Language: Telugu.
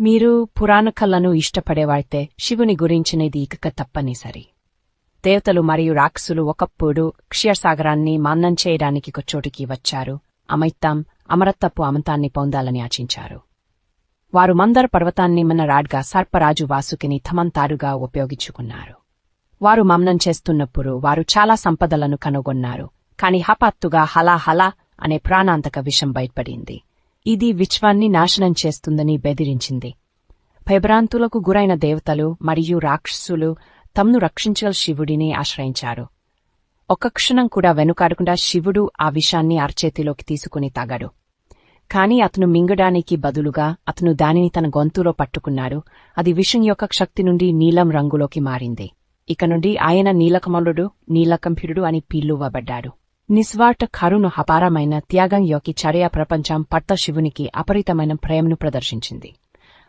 మీరు పురాణ కథలను ఇష్టపడేవారైతే శివుని గురించినది ఇక తప్పనిసరి. దేవతలు మరియు రాక్షసులు ఒకప్పుడు క్షీరసాగరాన్ని మన్నం చేయడానికి ఒక చోటికి వచ్చారు. అమరత్వపు అమృతాన్ని పొందాలని ఆశించారు. వారు మందర పర్వతాన్ని రాడ్గా సర్పరాజు వాసుకిని తమంతారుగా ఉపయోగించుకున్నారు. వారు మన్నం చేస్తున్నప్పుడు వారు చాలా సంపదలను కనుగొన్నారు. కాని హఠాత్తుగా హలా అనే ప్రాణాంతక విషం బయటపడింది. ఇది విశ్వాన్ని నాశనం చేస్తుందని బెదిరించింది. భయభ్రాంతులకు గురైన దేవతలు మరియు రాక్షసులు తమను రక్షించగల శివుడిని ఆశ్రయించారు. ఒక్క క్షణం కూడా వెనుకాడకుండా శివుడు ఆ విషాన్ని అరచేతిలోకి తీసుకుని తాగాడు. కాని అతను మింగడానికి బదులుగా అతను దానిని తన గొంతులో పట్టుకున్నాడు. అది విషం యొక్క శక్తి నుండి నీలం రంగులోకి మారింది. ఇక నుండి ఆయన నీలకమలుడు, నీలకంఠుడు అని పిలువబడ్డాడు. నిస్వార్థ కరుణ అపారమైన త్యాగం యొక్క చర్య ప్రపంచం పట్ల శివునికి అపరితమైన ప్రేమను ప్రదర్శించింది.